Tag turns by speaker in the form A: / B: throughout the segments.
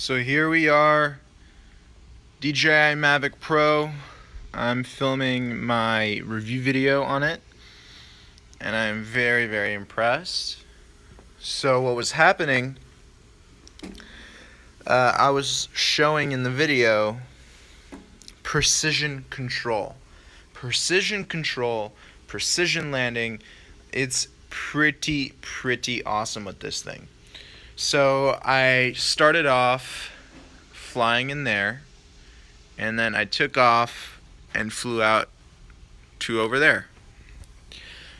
A: So here we are, DJI Mavic Pro. I'm filming my review video on it, and I'm very, very impressed. So what was happening, I was showing in the video precision control. Precision control, precision landing. It's pretty awesome with this thing. So I started off flying in there, and then I took off and flew out to over there.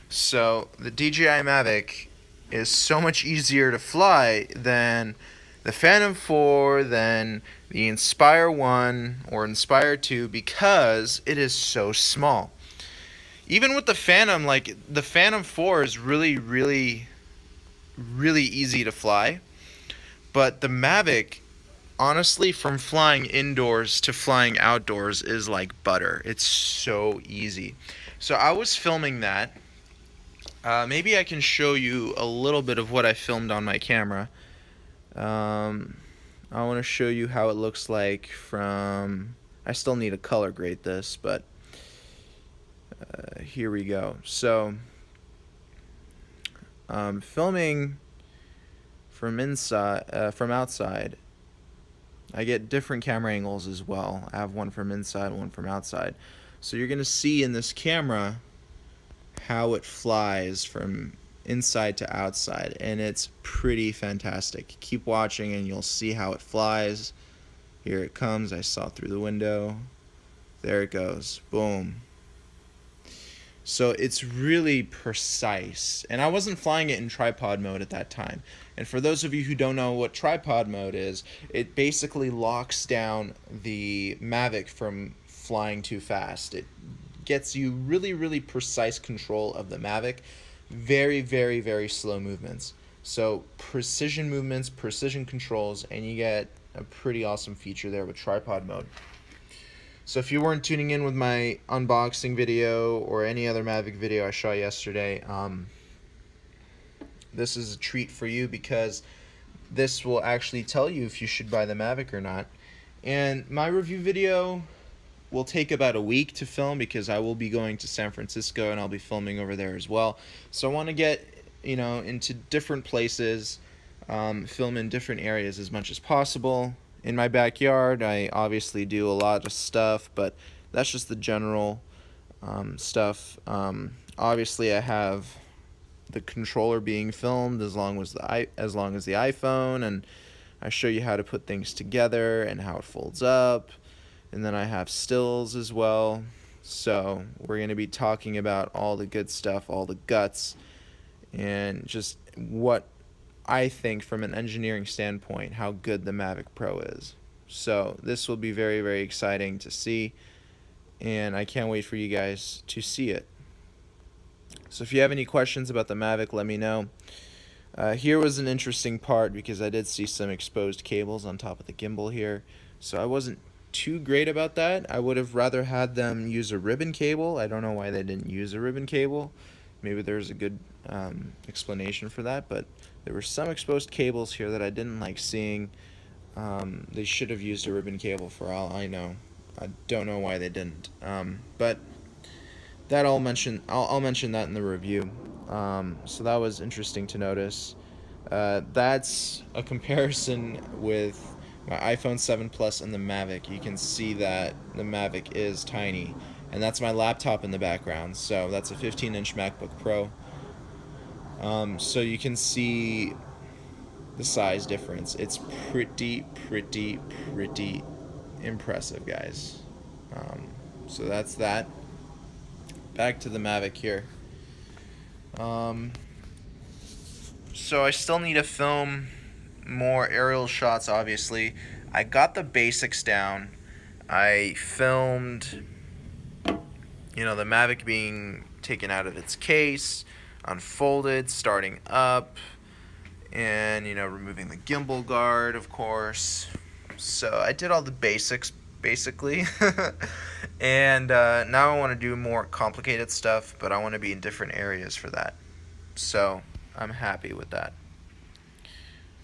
A: So the DJI Mavic is so much easier to fly than the Phantom 4, than the Inspire 1 or Inspire 2, because it is so small. Even with the Phantom, like the Phantom 4 is really easy to fly, but the Mavic, honestly, from flying indoors to flying outdoors is like butter. It's so easy. So I was filming that. Maybe I can show you a little bit of what I filmed on my camera. I want to show you how it looks like from... I still need to color grade this, but here we go. So filming from outside. I get different camera angles as well. I have one from inside, one from outside. So you're gonna see in this camera how it flies from inside to outside, and it's pretty fantastic. Keep watching and you'll see how it flies. Here it comes. I saw through the window. There it goes. Boom. So it's really precise, and I wasn't flying it in tripod mode at that time. And for those of you who don't know what tripod mode is, it basically locks down the Mavic from flying too fast. It gets you really precise control of the Mavic. Very slow movements. So precision movements, precision controls, and you get a pretty awesome feature there with tripod mode. So if you weren't tuning in with my unboxing video or any other Mavic video I shot yesterday, this is a treat for you, because this will actually tell you if you should buy the Mavic or not. And my review video will take about a week to film, because I will be going to San Francisco and I'll be filming over there as well. So I want to get, into different places, film in different areas as much as possible. In my backyard, I obviously do a lot of stuff, but that's just the general stuff. Obviously, I have the controller being filmed as long as the iPhone, and I show you how to put things together and how it folds up. And then I have stills as well. So we're going to be talking about all the good stuff, all the guts, and just what I think from an engineering standpoint how good the Mavic Pro is. So this will be very exciting to see, and I can't wait for you guys to see it. So if you have any questions about the Mavic, let me know. Here was an interesting part, because I did see some exposed cables on top of the gimbal here, so I wasn't too great about that. I would have rather had them use a ribbon cable. I don't know why they didn't use a ribbon cable. Maybe there's a good explanation for that, but there were some exposed cables here that I didn't like seeing. They should have used a ribbon cable for all I know. I don't know why they didn't. But that I'll mention that in the review. So that was interesting to notice. That's a comparison with my iPhone 7 Plus and the Mavic. You can see that the Mavic is tiny, and that's my laptop in the background. So that's a 15-inch MacBook Pro. So you can see the size difference. It's pretty impressive, guys. So that's that. Back to the Mavic here. So I still need to film more aerial shots, obviously. I got the basics down. I filmed, the Mavic being taken out of its case, unfolded, starting up, and, removing the gimbal guard, of course. So I did all the basics, basically. And now I want to do more complicated stuff, but I want to be in different areas for that. So I'm happy with that.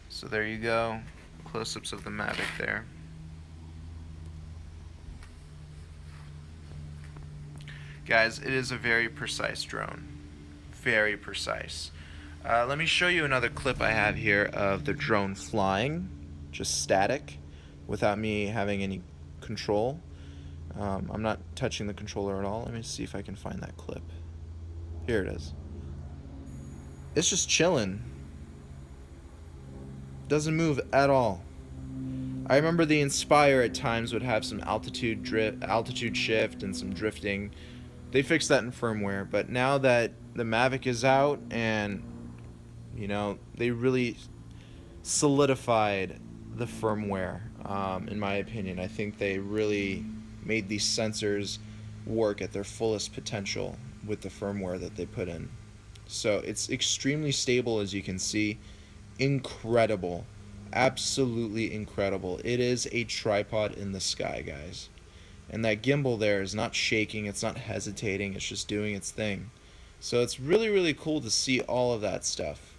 A: So there you go. close-ups of the Mavic there. Guys, it is a very precise drone. Very precise. Let me show you another clip I have here of the drone flying, just static, without me having any control. I'm not touching the controller at all. Let me see if I can find that clip. Here it is. It's just chilling. Doesn't move at all. I remember the Inspire at times would have some altitude shift and some drifting. They fixed that in firmware, but now that the Mavic is out and, you know, they really solidified the firmware, in my opinion. I think they really made these sensors work at their fullest potential with the firmware that they put in. So it's extremely stable, as you can see. Incredible. Absolutely incredible. It is a tripod in the sky, guys. And that gimbal there is not shaking, it's not hesitating, it's just doing its thing. So it's really, really cool to see all of that stuff.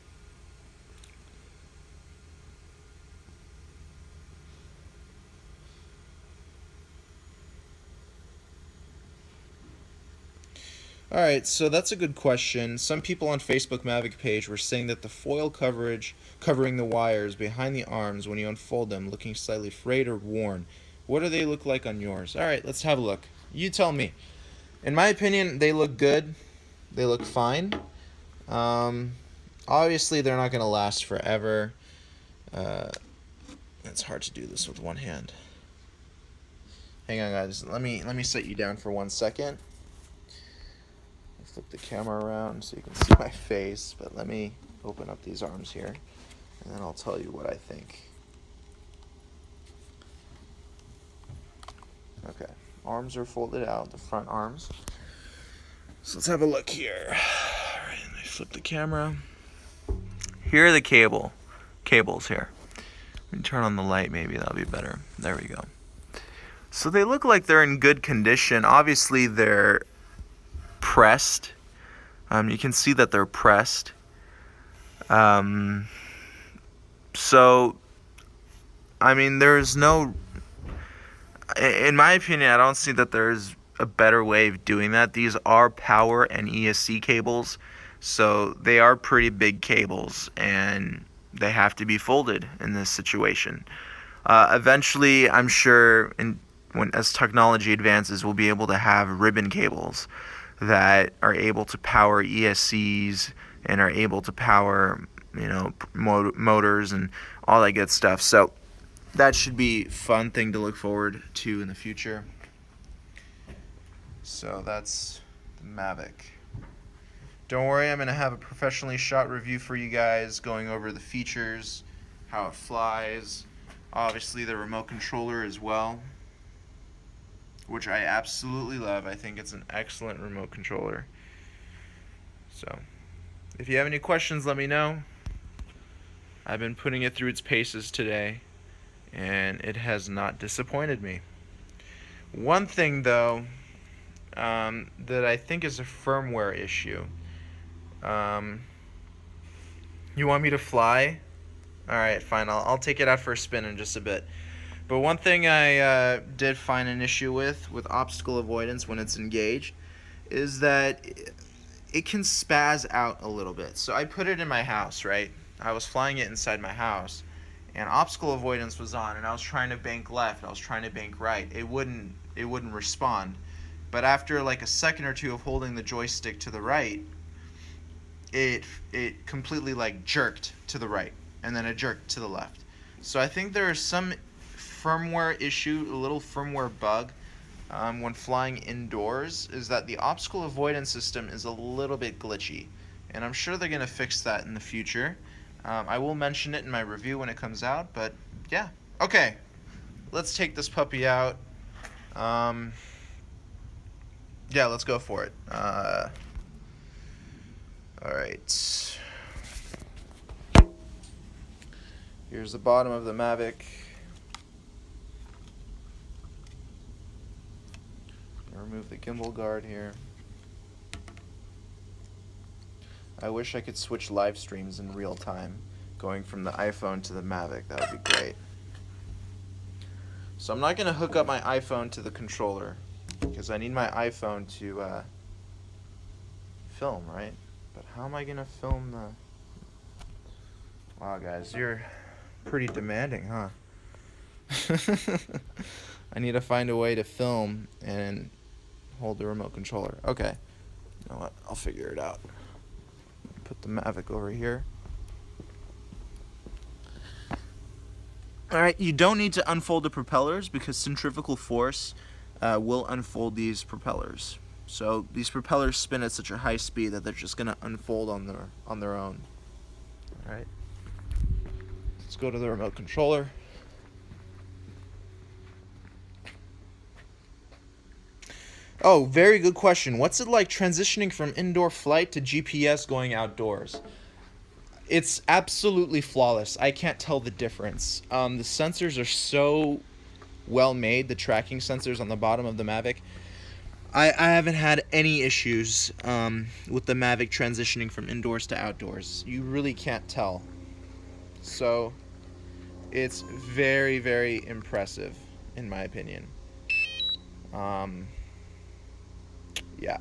A: Alright, so that's a good question. Some people on Facebook Mavic page were saying that the foil coverage covering the wires behind the arms when you unfold them looking slightly frayed or worn. What do they look like on yours? Alright, let's have a look. You tell me. In my opinion, they look good. They look fine. Obviously, they're not going to last forever. It's hard to do this with one hand. Hang on, guys. Let me set you down for 1 second. Flip the camera around so you can see my face, but let me open up these arms here, and then I'll tell you what I think. Okay, arms are folded out, the front arms. So let's have a look here. Alright, let me flip the camera. Here are the cables here. Let me turn on the light, maybe that'll be better. There we go. So they look like they're in good condition. Obviously they're pressed. You can see that they're pressed. So, I mean, there's no, in my opinion, I don't see that there's a better way of doing that. These are power and ESC cables, so they are pretty big cables, and they have to be folded in this situation. Eventually, I'm sure, as technology advances, we'll be able to have ribbon cables that are able to power ESCs and are able to power, you know, motors and all that good stuff. So that should be a fun thing to look forward to in the future. So that's the Mavic. Don't worry, I'm going to have a professionally shot review for you guys, going over the features, how it flies, obviously the remote controller as well, which I absolutely love. I think it's an excellent remote controller. So, if you have any questions, let me know. I've been putting it through its paces today, and it has not disappointed me. One thing, though, that I think is a firmware issue. You want me to fly? Alright, fine. I'll take it out for a spin in just a bit. But one thing I did find an issue with obstacle avoidance when it's engaged is that it can spaz out a little bit. So I put it in my house, right? I was flying it inside my house, and obstacle avoidance was on, and I was trying to bank left, I was trying to bank right. It wouldn't respond. But after like a second or two of holding the joystick to the right, it completely like jerked to the right, and then it jerked to the left. So I think there is some firmware issue, a little firmware bug when flying indoors, is that the obstacle avoidance system is a little bit glitchy, and I'm sure they're going to fix that in the future. I will mention it in my review when it comes out, but yeah. Okay, let's take this puppy out. Yeah, let's go for it. Alright. Here's the bottom of the Mavic. Remove the gimbal guard here. I wish I could switch live streams in real time, going from the iPhone to the Mavic. That would be great. So I'm not going to hook up my iPhone to the controller because I need my iPhone to film, right? But how am I going to film the... Wow, guys, you're pretty demanding, huh? I need to find a way to film and hold the remote controller. Okay. You know what? I'll figure it out. Put the Mavic over here. Alright, you don't need to unfold the propellers because centrifugal force will unfold these propellers. So these propellers spin at such a high speed that they're just going to unfold on their own. Alright. Let's go to the remote controller. Oh, very good question. What's it like transitioning from indoor flight to GPS going outdoors? It's absolutely flawless. I can't tell the difference. The sensors are so well made, the tracking sensors on the bottom of the Mavic. I haven't had any issues with the Mavic transitioning from indoors to outdoors. You really can't tell. So it's very, very impressive, in my opinion. Yeah.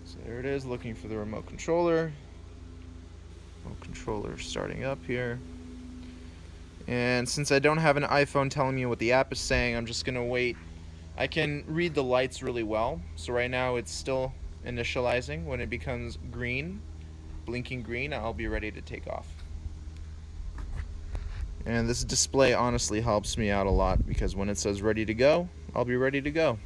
A: So there it is, looking for the remote controller. Remote controller starting up here. And since I don't have an iPhone telling me what the app is saying, I'm just gonna wait. I can read the lights really well. So right now it's still initializing. When it becomes green, blinking green, I'll be ready to take off. And this display honestly helps me out a lot because when it says ready to go, I'll be ready to go.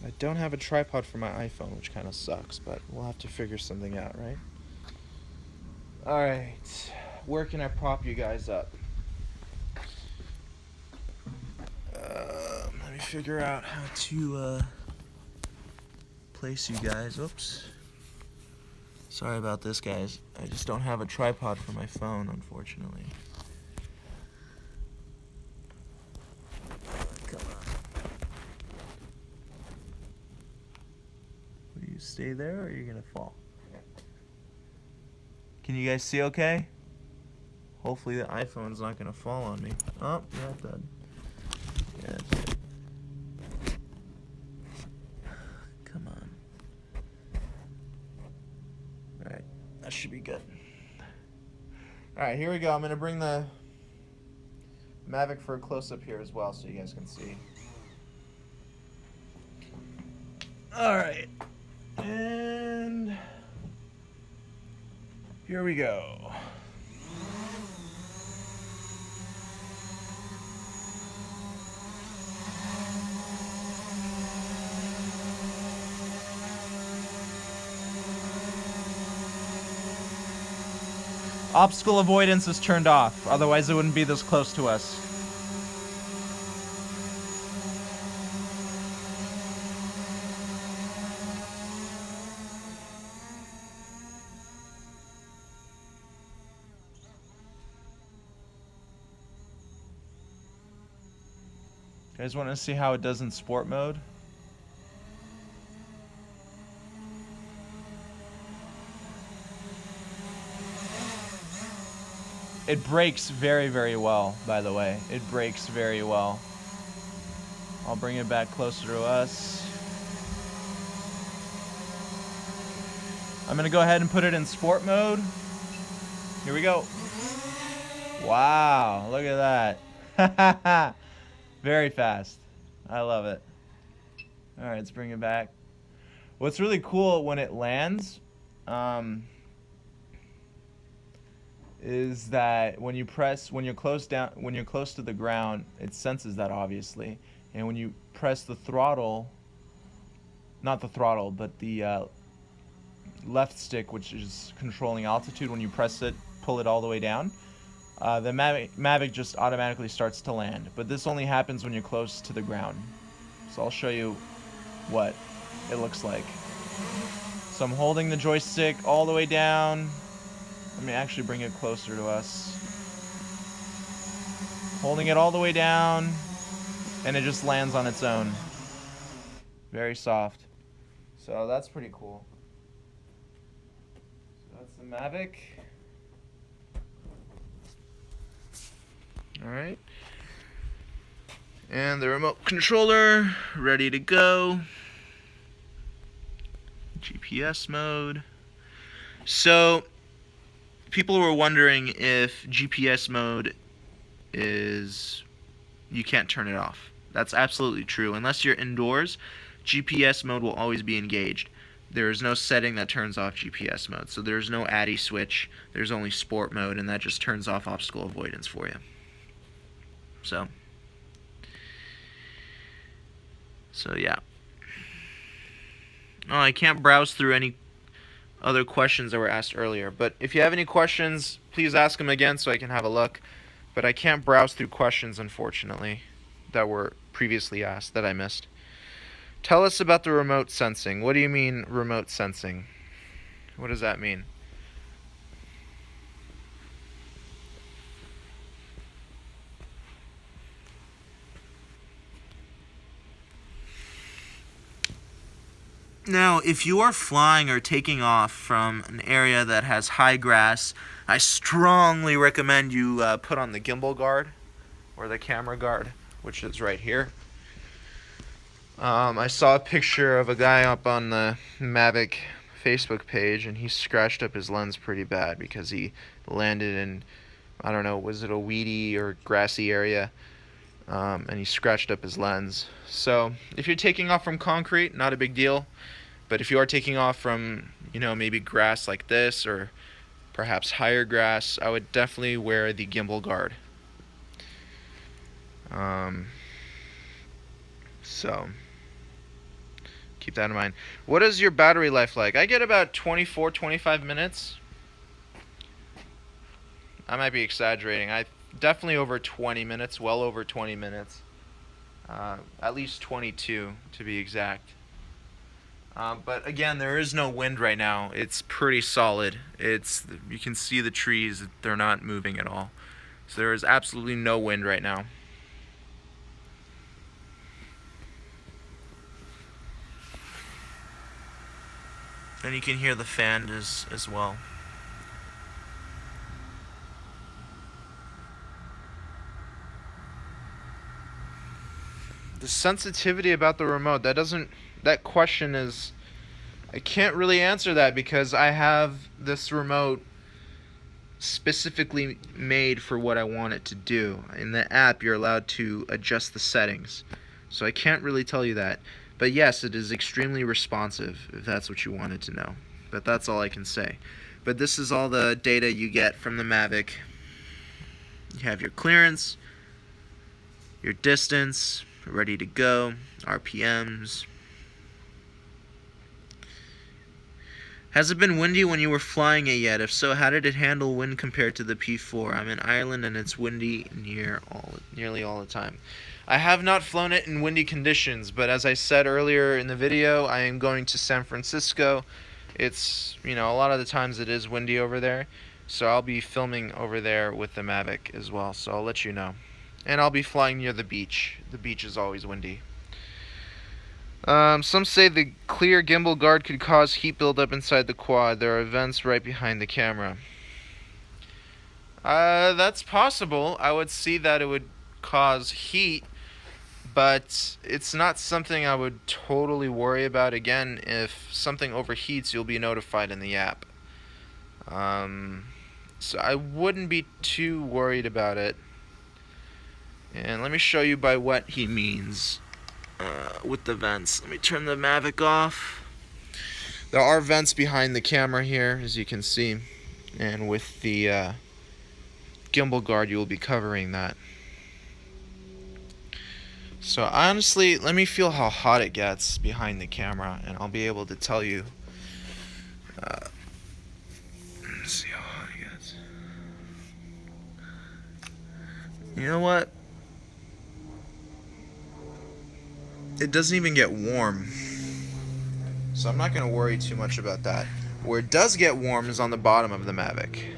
A: I don't have a tripod for my iPhone, which kind of sucks, but we'll have to figure something out, right? Alright, where can I prop you guys up? Let me figure out how to place you guys. Oops. Sorry about this, guys. I just don't have a tripod for my phone, unfortunately. Come on. Will you stay there or are you gonna fall? Can you guys see okay? Hopefully the iPhone's not gonna fall on me. Oh, yeah, it did. Yeah, it did. Come on. Alright, that should be good. Alright, here we go. I'm gonna bring the Mavic for a close-up here as well so you guys can see. Alright. And here we go. Obstacle avoidance is turned off, otherwise it wouldn't be this close to us. You guys want to see how it does in sport mode? It brakes very, very well, by the way. It brakes very well. I'll bring it back closer to us. I'm gonna go ahead and put it in sport mode. Here we go. Wow, look at that. Very fast. I love it. All right, let's bring it back. What's really cool when it lands is that when you're close to the ground, it senses that obviously, and when you press the throttle, not the throttle, but the left stick, which is controlling altitude, when you press it, pull it all the way down, the Mavic just automatically starts to land. But this only happens when you're close to the ground. So I'll show you what it looks like. So I'm holding the joystick all the way down. Let me actually bring it closer to us. Holding it all the way down, and it just lands on its own. Very soft. So that's pretty cool. That's the Mavic. Alright. And the remote controller, ready to go. GPS mode. So, people were wondering if GPS mode is, you can't turn it off. That's absolutely true. Unless you're indoors, GPS mode will always be engaged. There is no setting that turns off GPS mode. So there's no ADDI switch. There's only sport mode, and that just turns off obstacle avoidance for you. So yeah. Oh, I can't browse through any other questions that were asked earlier. But if you have any questions, please ask them again so I can have a look. But I can't browse through questions, unfortunately, that were previously asked that I missed. Tell us about the remote sensing. What do you mean, remote sensing? What does that mean? Now, if you are flying or taking off from an area that has high grass, I strongly recommend you put on the gimbal guard or the camera guard, which is right here. I saw a picture of a guy up on the Mavic Facebook page, and he scratched up his lens pretty bad because he landed in, I don't know, was it a weedy or grassy area? And he scratched up his lens. So if you're taking off from concrete, not a big deal. But if you are taking off from, maybe grass like this or perhaps higher grass, I would definitely wear the gimbal guard. So keep that in mind. What is your battery life like? I get about 24-25 minutes. I might be exaggerating. I definitely over 20 minutes, well over 20 minutes. At least 22 to be exact. But again, there is no wind right now. It's pretty solid. You can see the trees, they're not moving at all. So there is absolutely no wind right now. And you can hear the fan as well. The sensitivity about the remote, that question is, I can't really answer that because I have this remote specifically made for what I want it to do. In the app, you're allowed to adjust the settings. So I can't really tell you that. But yes, it is extremely responsive, if that's what you wanted to know. But that's all I can say. But this is all the data you get from the Mavic. You have your clearance, your distance, ready to go, RPMs. Has it been windy when you were flying it yet? If so, how did it handle wind compared to the P4? I'm in Ireland and it's windy nearly all the time. I have not flown it in windy conditions, but as I said earlier in the video, I am going to San Francisco. It's, a lot of the times it is windy over there, so I'll be filming over there with the Mavic as well, so I'll let you know. And I'll be flying near the beach. The beach is always windy. Some say the clear gimbal guard could cause heat buildup inside the quad. There are vents right behind the camera. That's possible. I would see that it would cause heat, but it's not something I would totally worry about. Again, if something overheats, you'll be notified in the app. So I wouldn't be too worried about it. And let me show you by what he means with the vents. Let me turn the Mavic off. There are vents behind the camera here, as you can see. And with the gimbal guard, you will be covering that. So honestly, let me feel how hot it gets behind the camera, and I'll be able to tell you. Let's see how hot it gets. You know what? It doesn't even get warm. So I'm not going to worry too much about that. Where it does get warm is on the bottom of the Mavic.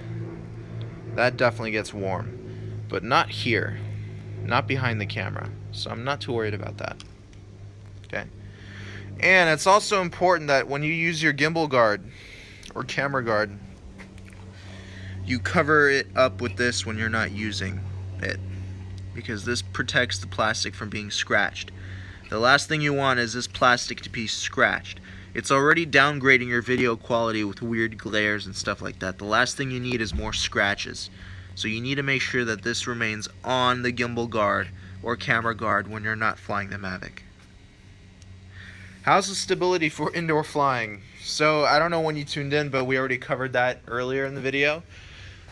A: That definitely gets warm. But not here. Not behind the camera. So I'm not too worried about that. Okay. And it's also important that when you use your gimbal guard or camera guard, you cover it up with this when you're not using it, because this protects the plastic from being scratched. The last thing you want is this plastic to be scratched. It's already downgrading your video quality with weird glares and stuff like that. The last thing you need is more scratches. So you need to make sure that this remains on the gimbal guard or camera guard when you're not flying the Mavic. How's the stability for indoor flying? So I don't know when you tuned in, but we already covered that earlier in the video.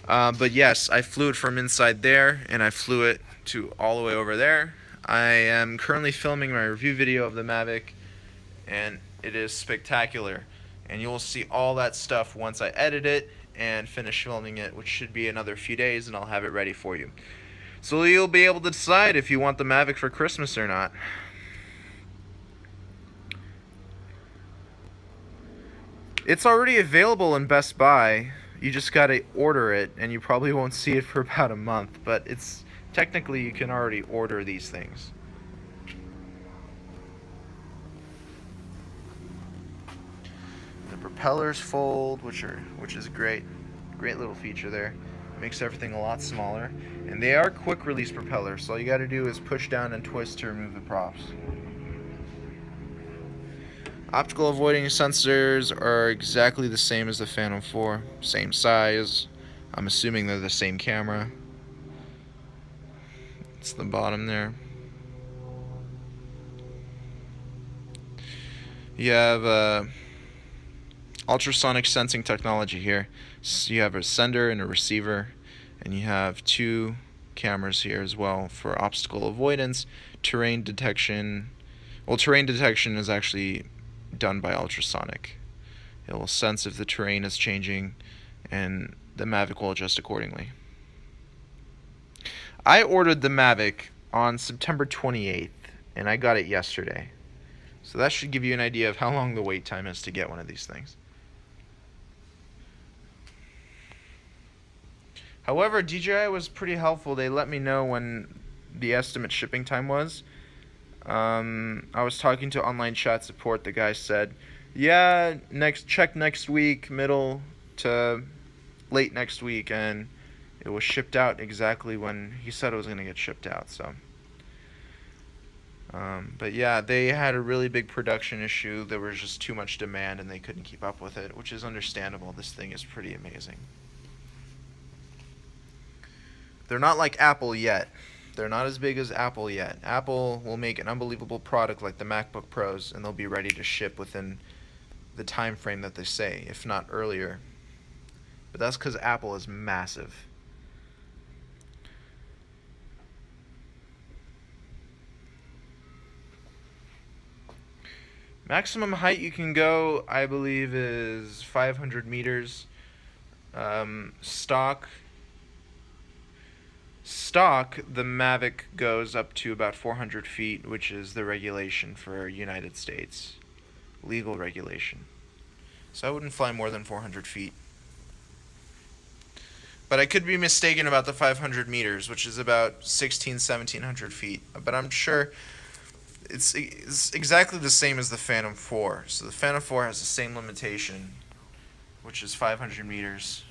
A: But yes, I flew it from inside there, and I flew it to all the way over there. I am currently filming my review video of the Mavic, and it is spectacular. And you'll see all that stuff once I edit it and finish filming it, which should be another few days, and I'll have it ready for you. So you'll be able to decide if you want the Mavic for Christmas or not. It's already available in Best Buy. You just gotta order it, and you probably won't see it for about a month, but it's technically you can already order these things. The propellers fold, which is great little feature there. Makes everything a lot smaller, and they are quick release propellers, so all you gotta do is push down and twist to remove the props. Optical avoiding sensors are exactly the same as the Phantom 4, same size. I'm assuming they're the same camera. It's the bottom there. You have ultrasonic sensing technology here. So you have a sender and a receiver, and you have two cameras here as well for obstacle avoidance, terrain detection. Well, terrain detection is actually done by ultrasonic. It will sense if the terrain is changing, and the Mavic will adjust accordingly. I ordered the Mavic on September 28th, and I got it yesterday. So that should give you an idea of how long the wait time is to get one of these things. However, DJI was pretty helpful. They let me know when the estimate shipping time was. I was talking to online chat support. The guy said, yeah, check next week, middle to late next week, and it was shipped out exactly when he said it was going to get shipped out. So but yeah, they had a really big production issue. There was just too much demand and they couldn't keep up with it, which is understandable. This thing is pretty amazing. They're not like Apple yet. They're not as big as Apple yet. Apple will make an unbelievable product like the MacBook Pros, and they'll be ready to ship within the time frame that they say, if not earlier. But that's because Apple is massive. Maximum height you can go, I believe, is 500 meters. Stock, the Mavic goes up to about 400 feet, which is the regulation for United States. Legal regulation. So I wouldn't fly more than 400 feet. But I could be mistaken about the 500 meters, which is about 1700 feet. But I'm sure it's exactly the same as the Phantom 4. So the Phantom 4 has the same limitation, which is 500 meters.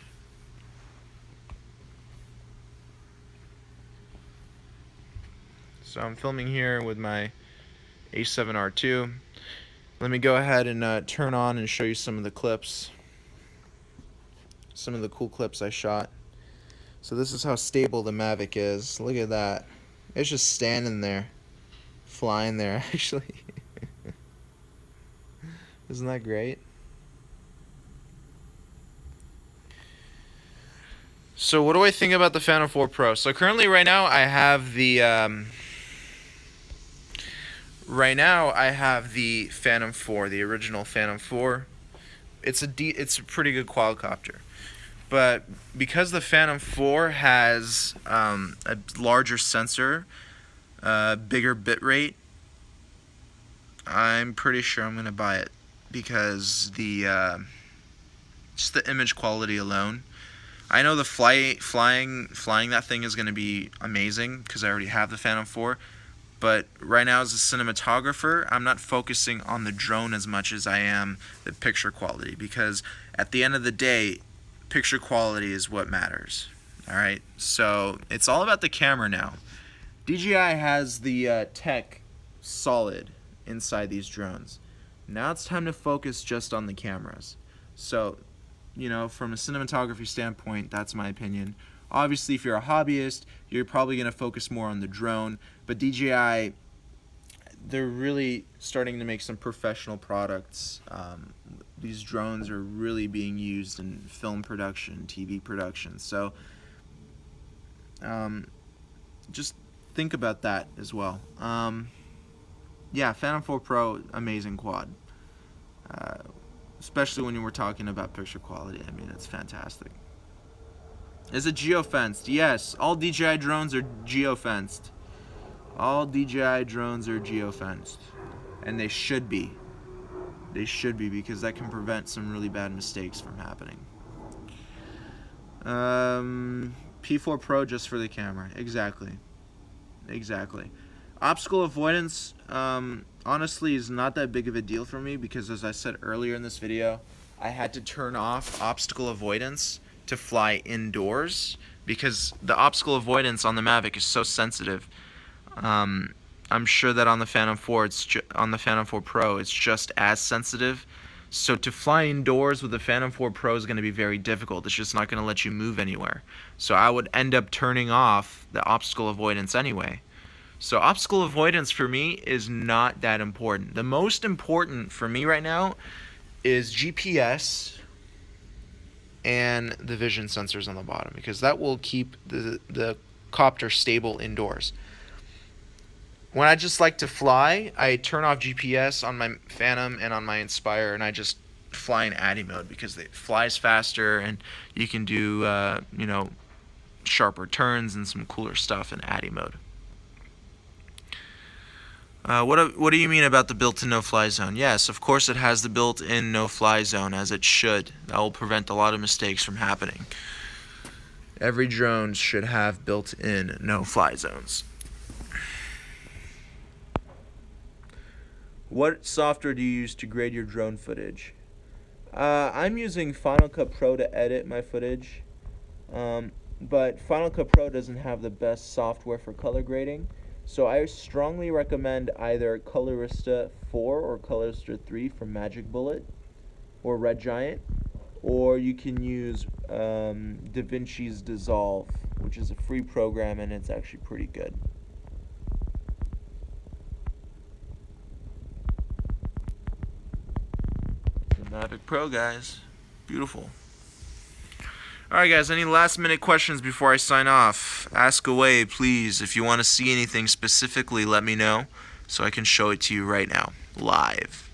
A: So I'm filming here with my A7R2. Let me go ahead and turn on and show you some of the clips. Some of the cool clips I shot. So this is how stable the Mavic is. Look at that. It's just standing there. Flying there, actually. Isn't that great? So what do I think about the Phantom 4 Pro? So currently right now I have the Phantom 4, the original Phantom 4. It's a pretty good quadcopter. But because the Phantom 4 has a larger sensor, bigger bit rate, I'm pretty sure I'm gonna buy it because just the image quality alone. I know the flying that thing is gonna be amazing because I already have the Phantom 4. But right now, as a cinematographer, I'm not focusing on the drone as much as I am the picture quality, because at the end of the day, picture quality is what matters. Alright, so it's all about the camera now. DJI has the tech solid inside these drones. Now it's time to focus just on the cameras. So, you know, from a cinematography standpoint, that's my opinion. Obviously, if you're a hobbyist, you're probably going to focus more on the drone, but DJI, they're really starting to make some professional products. These drones are really being used in film production, TV production. So just think about that as well. Yeah, Phantom 4 Pro, amazing quad. Especially when you were talking about picture quality. I mean, it's fantastic. Is it geofenced? Yes, all DJI drones are geofenced. All DJI drones are geofenced. And they should be. They should be, because that can prevent some really bad mistakes from happening. P4 Pro just for the camera. Exactly. Exactly. Obstacle avoidance, honestly, is not that big of a deal for me, because as I said earlier in this video, I had to turn off obstacle avoidance to fly indoors, because the obstacle avoidance on the Mavic is so sensitive. I'm sure that on the Phantom 4, on the Phantom 4 Pro, it's just as sensitive. So to fly indoors with the Phantom 4 Pro is going to be very difficult. It's just not going to let you move anywhere. So I would end up turning off the obstacle avoidance anyway. So obstacle avoidance for me is not that important. The most important for me right now is GPS and the vision sensors on the bottom, because that will keep the copter stable indoors. When I just like to fly, I turn off GPS on my Phantom and on my Inspire, and I just fly in ADI mode, because it flies faster and you can do you know, sharper turns and some cooler stuff in ADI mode. What do you mean about the built-in no-fly zone? Yes, of course it has the built-in no-fly zone, as it should. That will prevent a lot of mistakes from happening. Every drone should have built-in no-fly zones. What software do you use to grade your drone footage? I'm using Final Cut Pro to edit my footage, but Final Cut Pro doesn't have the best software for color grading. So I strongly recommend either Colorista 4 or Colorista 3 from Magic Bullet or Red Giant, or you can use DaVinci's Dissolve, which is a free program, and it's actually pretty good. The Mavic Pro, guys. Beautiful. Alright guys, any last minute questions before I sign off? Ask away, please. If you want to see anything specifically, let me know so I can show it to you right now, live.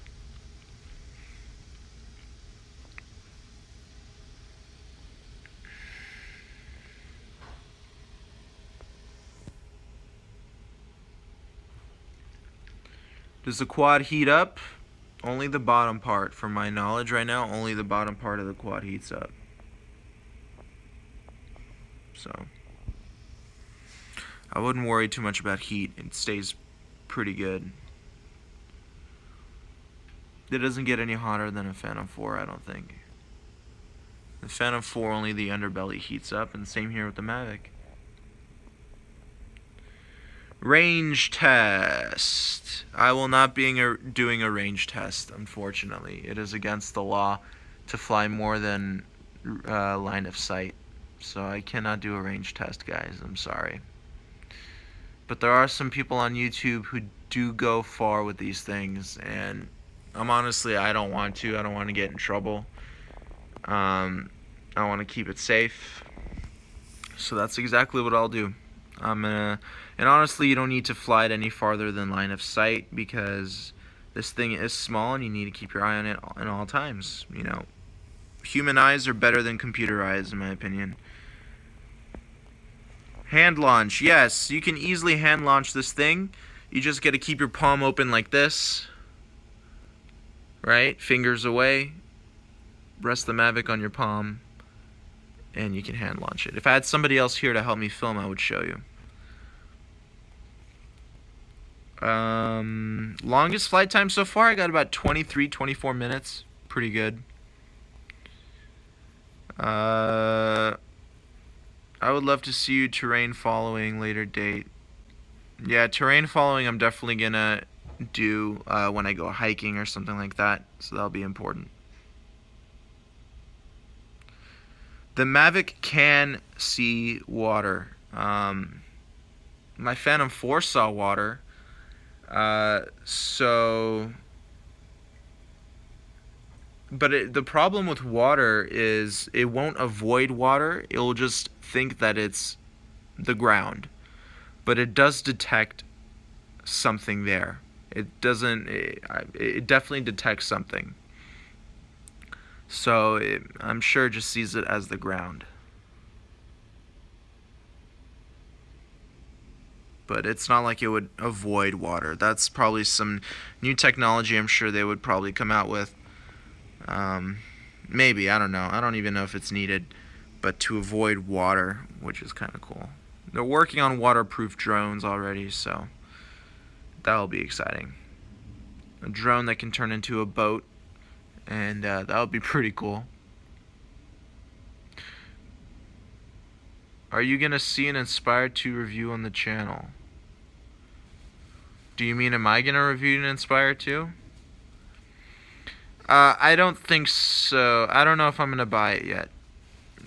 A: Does the quad heat up? Only the bottom part. From my knowledge right now, only the bottom part of the quad heats up. So I wouldn't worry too much about heat. It stays pretty good. It doesn't get any hotter than a Phantom 4, I don't think. The Phantom 4, only the underbelly heats up, and same here with the Mavic. Range test. I will not be doing a range test, unfortunately. It is against the law to fly more than line of sight. So I cannot do a range test, guys. I'm sorry. But there are some people on YouTube who do go far with these things, and I don't want to. I don't want to get in trouble. I want to keep it safe. So that's exactly what I'll do. And honestly, you don't need to fly it any farther than line of sight, because this thing is small and you need to keep your eye on it at all times. You know, human eyes are better than computer eyes, in my opinion. Hand launch. Yes, you can easily hand launch this thing. You just got to keep your palm open like this. Right? Fingers away. Rest the Mavic on your palm, and you can hand launch it. If I had somebody else here to help me film, I would show you. Longest flight time so far, I got about 23, 24 minutes. Pretty good. I would love to see you terrain following later date. Yeah, terrain following I'm definitely gonna do when I go hiking or something like that, so that'll be important. The Mavic can see water. My Phantom 4 saw water, so... But the problem with water is it won't avoid water, it'll just think that it's the ground. But it does detect something there. It doesn't, it definitely detects something. So I'm sure it just sees it as the ground. But it's not like it would avoid water. That's probably some new technology I'm sure they would probably come out with. Maybe, I don't know. I don't even know if it's needed. But to avoid water, which is kind of cool. They're working on waterproof drones already, so that'll be exciting. A drone that can turn into a boat, and that'll be pretty cool. Are you gonna see an Inspire 2 review on the channel? Do you mean, am I gonna review an Inspire 2? I don't think so. I don't know if I'm gonna buy it yet,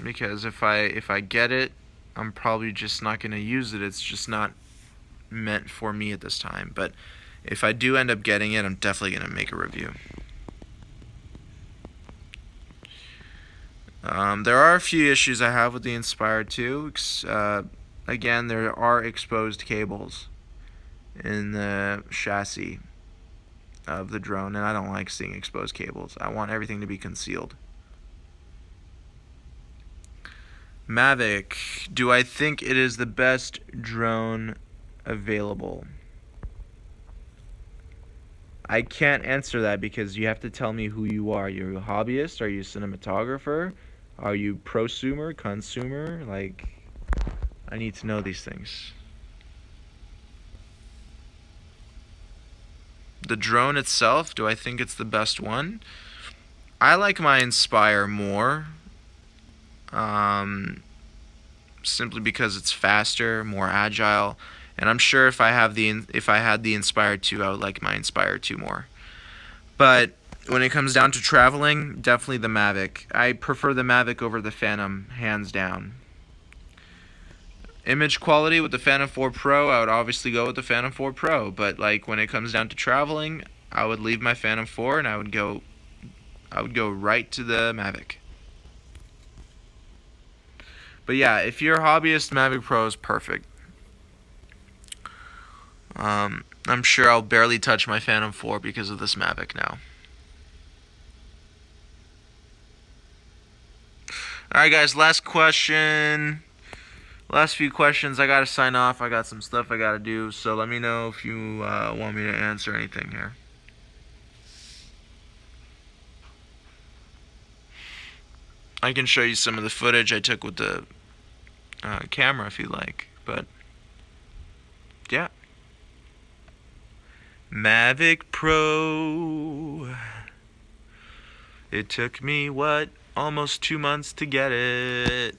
A: because if I get it, I'm probably just not gonna use it. It's just not meant for me at this time. But if I do end up getting it, I'm definitely gonna make a review. There are a few issues I have with the Inspire 2. Again, there are exposed cables in the chassis of the drone, and I don't like seeing exposed cables. I want everything to be concealed. Mavic, do I think it is the best drone available? I can't answer that because you have to tell me who you are. You're a hobbyist? Are you a cinematographer? Are you prosumer, consumer? Like, I need to know these things. The drone itself, do I think it's the best one? I like my Inspire more. Simply because it's faster, more agile, and I'm sure if I had the Inspire 2, I would like my Inspire 2 more. But when it comes down to traveling, definitely the Mavic. I prefer the Mavic over the Phantom, hands down. Image quality with the Phantom 4 Pro, I would obviously go with the Phantom 4 Pro, but like when it comes down to traveling, I would leave my Phantom 4 and I would go right to the Mavic. But yeah, if you're a hobbyist, Mavic Pro is perfect. I'm sure I'll barely touch my Phantom 4 because of this Mavic now. Alright guys, last question. Last few questions. I gotta sign off. I got some stuff I gotta do, so let me know if you want me to answer anything here. I can show you some of the footage I took with the camera if you like, but yeah. Mavic Pro. It took me, what, almost 2 months to get it.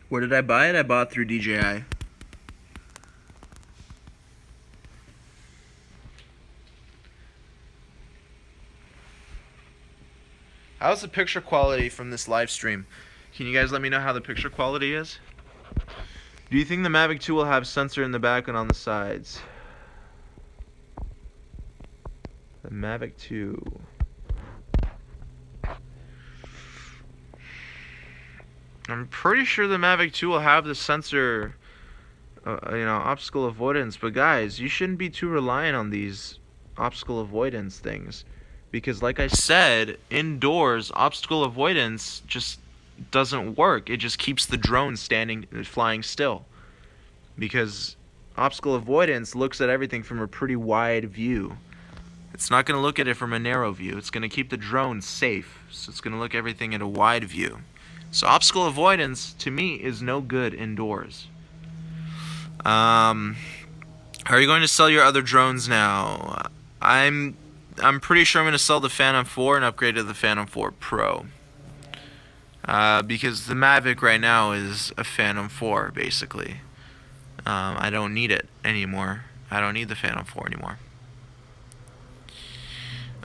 A: Where did I buy it? I bought it through DJI. How's the picture quality from this live stream? Can you guys let me know how the picture quality is? Do you think the Mavic 2 will have sensor in the back and on the sides? The Mavic 2. I'm pretty sure the Mavic 2 will have the sensor, obstacle avoidance. But guys, you shouldn't be too reliant on these obstacle avoidance things. Because like I said, indoors, obstacle avoidance just doesn't work. It just keeps the drone flying still. Because obstacle avoidance looks at everything from a pretty wide view. It's not going to look at it from a narrow view. It's going to keep the drone safe. So it's going to look everything at a wide view. So optical avoidance, to me, is no good indoors. How are you going to sell your other drones now? I'm pretty sure I'm going to sell the Phantom 4 and upgrade to the Phantom 4 Pro. Because the Mavic right now is a Phantom 4, basically. I don't need it anymore. I don't need the Phantom 4 anymore.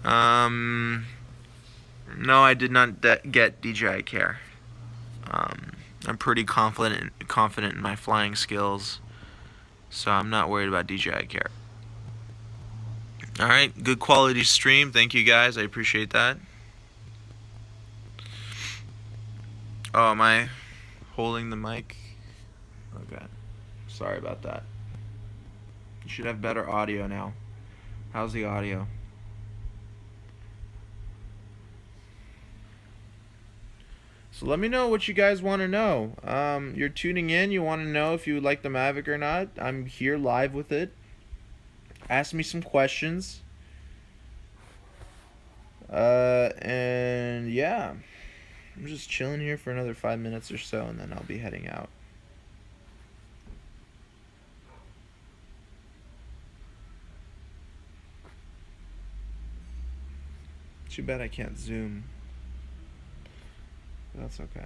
A: No, I did not get DJI Care. I'm pretty confident in my flying skills, so I'm not worried about DJI Care. Alright, good quality stream. Thank you guys, I appreciate that. Oh, am I holding the mic? Okay, sorry about that. You should have better audio now. How's the audio? So let me know what you guys want to know. You're tuning in, you want to know if you like the Mavic or not. I'm here live with it. Ask me some questions. And yeah, I'm just chilling here for another 5 minutes or so, and then I'll be heading out. Too bad I can't zoom. That's okay.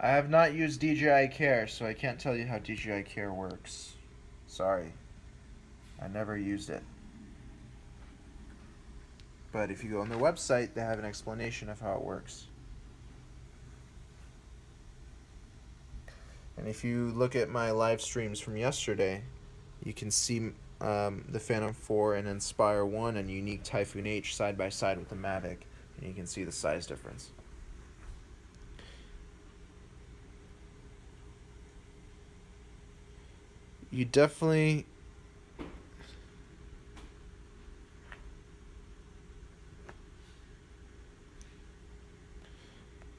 A: I have not used DJI Care, so I can't tell you how DJI Care works. Sorry. I never used it. But if you go on their website, they have an explanation of how it works. And if you look at my live streams from yesterday, you can see the Phantom 4 and Inspire 1 and Unique Typhoon H side by side with the Mavic, and you can see the size difference. You definitely...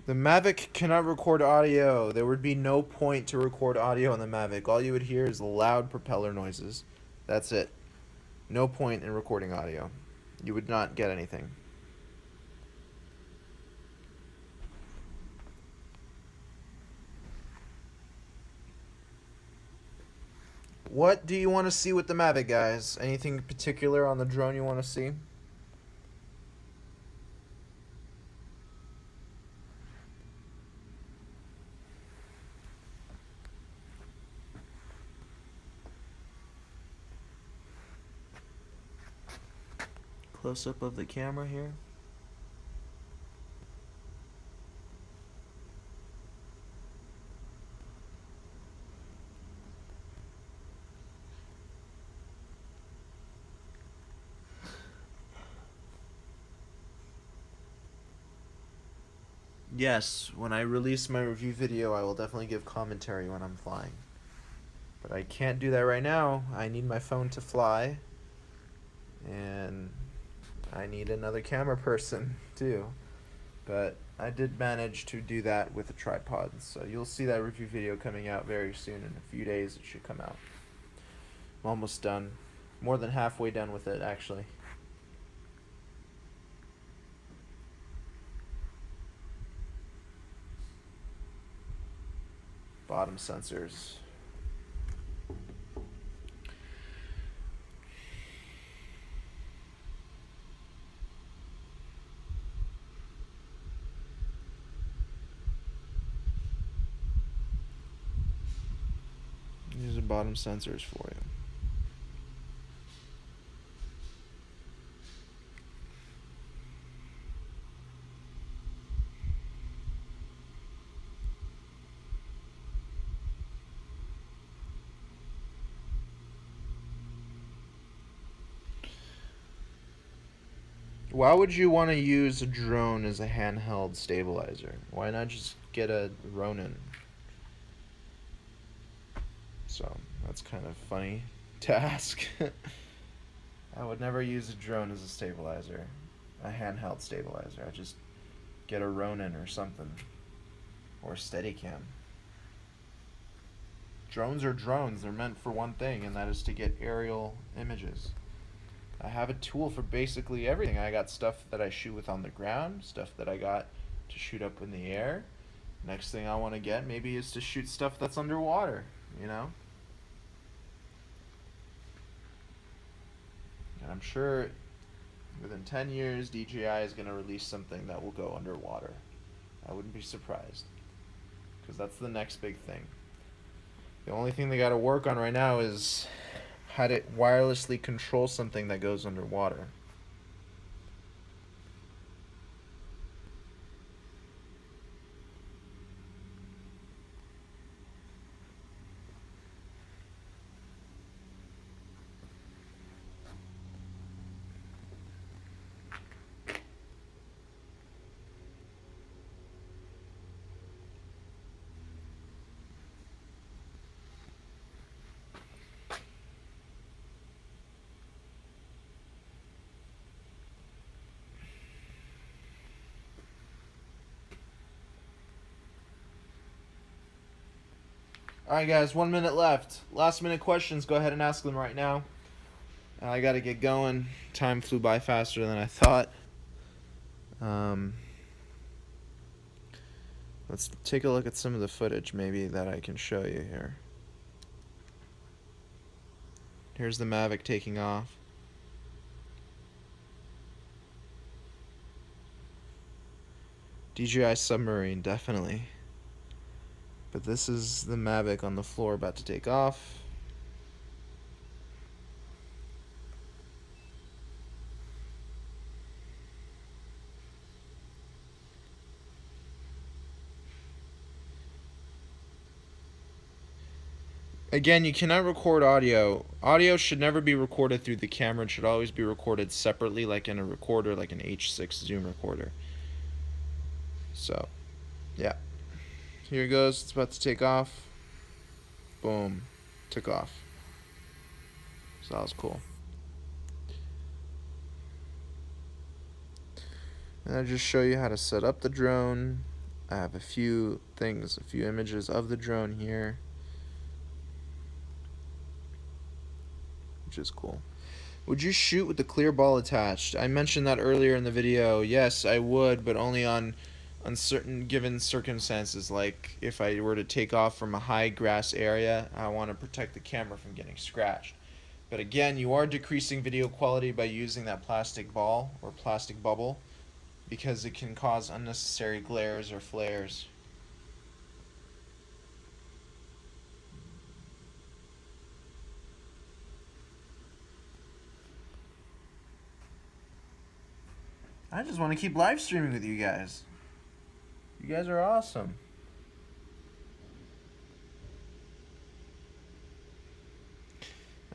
A: The Mavic cannot record audio. There would be no point to record audio on the Mavic. All you would hear is loud propeller noises. That's it. No point in recording audio. You would not get anything. What do you want to see with the Mavic, guys? Anything particular on the drone you want to see? Close-up of the camera here. Yes, when I release my review video, I will definitely give commentary when I'm flying. But I can't do that right now. I need my phone to fly. And I need another camera person, too. But I did manage to do that with a tripod. So you'll see that review video coming out very soon. In a few days, it should come out. I'm almost done. More than halfway done with it, actually. Bottom sensors. These are bottom sensors for you. Why would you want to use a drone as a handheld stabilizer? Why not just get a Ronin? So that's kind of funny to ask. I would never use a drone as a stabilizer, a handheld stabilizer. I just get a Ronin or something, or a Steadicam. Drones are drones. They're meant for one thing, and that is to get aerial images. I have a tool for basically everything. I got stuff that I shoot with on the ground, stuff that I got to shoot up in the air. Next thing I want to get maybe is to shoot stuff that's underwater, you know? And I'm sure within 10 years, DJI is going to release something that will go underwater. I wouldn't be surprised, because that's the next big thing. The only thing they got to work on right now is how to wirelessly control something that goes underwater. Alright guys, 1 minute left. Last minute questions, go ahead and ask them right now. I gotta get going. Time flew by faster than I thought. Let's take a look at some of the footage maybe that I can show you here. Here's the Mavic taking off. DJI submarine, definitely. But this is the Mavic on the floor about to take off. Again, you cannot record audio. Audio should never be recorded through the camera. It should always be recorded separately, like in a recorder, like an H6 zoom recorder. So, yeah. Here it goes. It's about to take off. Boom. Took off. So that was cool. And I'll just show you how to set up the drone. I have a few things, a few images of the drone here, which is cool. Would you shoot with the clear ball attached? I mentioned that earlier in the video. Yes, I would, but only on certain given circumstances, like if I were to take off from a high grass area, I want to protect the camera from getting scratched. But again, you are decreasing video quality by using that plastic ball or plastic bubble, because it can cause unnecessary glares or flares. I just want to keep live streaming with you guys. You guys are awesome.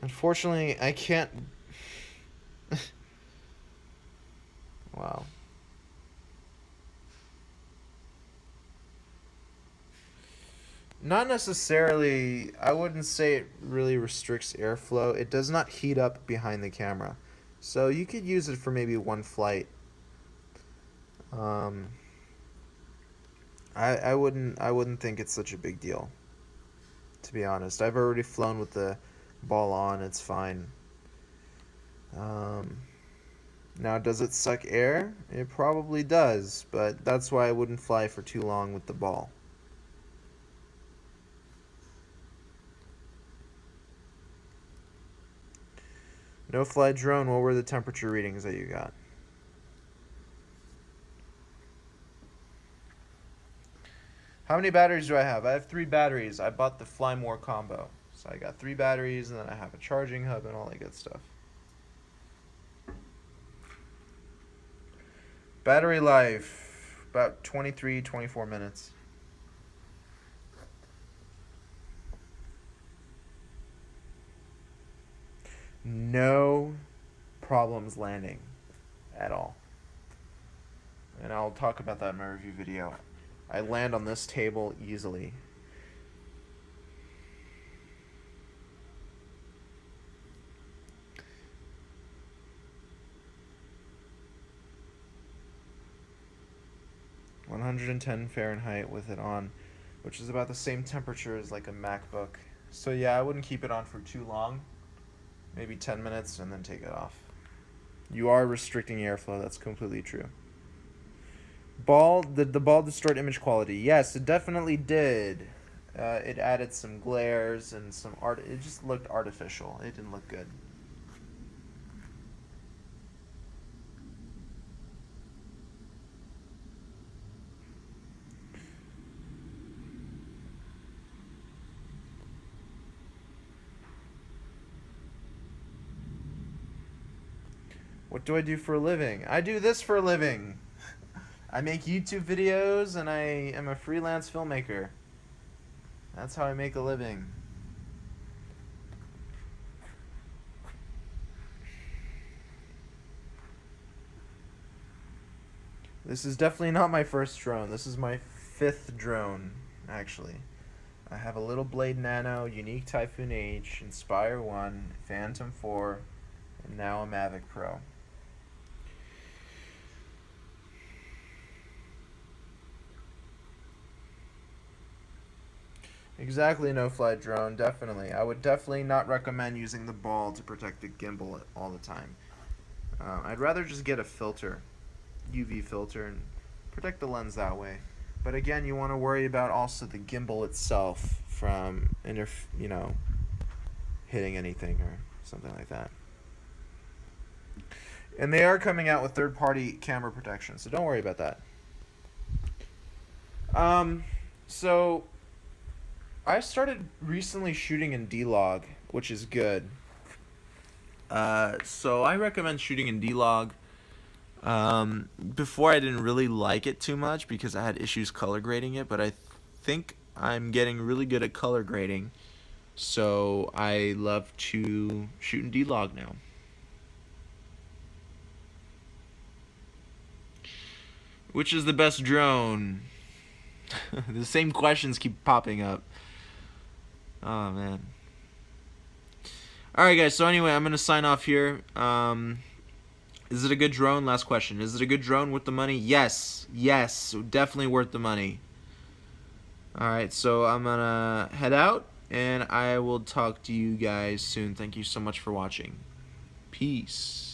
A: Unfortunately, I can't. Wow. Not necessarily. I wouldn't say it really restricts airflow. It does not heat up behind the camera. So you could use it for maybe one flight. I wouldn't think it's such a big deal, to be honest. I've already flown with the ball on. It's fine. Now, does it suck air? It probably does, but that's why I wouldn't fly for too long with the ball. No fly drone, what were the temperature readings that you got? How many batteries do I have? I have 3 batteries. I bought the Fly More combo. So I got 3 batteries, and then I have a charging hub and all that good stuff. Battery life, about 23, 24 minutes. No problems landing at all. And I'll talk about that in my review video. I land on this table easily. 110 Fahrenheit with it on, which is about the same temperature as like a MacBook. So yeah, I wouldn't keep it on for too long. Maybe 10 minutes and then take it off. You are restricting airflow, that's completely true. Did the ball distort image quality? Yes, it definitely did. It added some glares and some art. It just looked artificial. It didn't look good. What do I do for a living? I do this for a living. I make YouTube videos and I am a freelance filmmaker. That's how I make a living. This is definitely not my first drone. This is my 5th drone, actually. I have a Little Blade Nano, Unique Typhoon H, Inspire 1, Phantom 4, and now a Mavic Pro. Exactly, no-fly drone, definitely. I would definitely not recommend using the ball to protect the gimbal all the time. I'd rather just get a filter, UV filter, and protect the lens that way. But again, you want to worry about also the gimbal itself from hitting anything or something like that. And they are coming out with third-party camera protection, so don't worry about that. So I started recently shooting in D-Log, which is good. So I recommend shooting in D-Log. Before I didn't really like it too much because I had issues color grading it, but I think I'm getting really good at color grading. So I love to shoot in D-Log now. Which is the best drone? The same questions keep popping up. Oh man. Alright guys, so anyway, I'm gonna sign off here. Is it a good drone? Last question. Is it a good drone worth the money? Yes. Yes. Definitely worth the money. Alright, so I'm gonna head out and I will talk to you guys soon. Thank you so much for watching. Peace.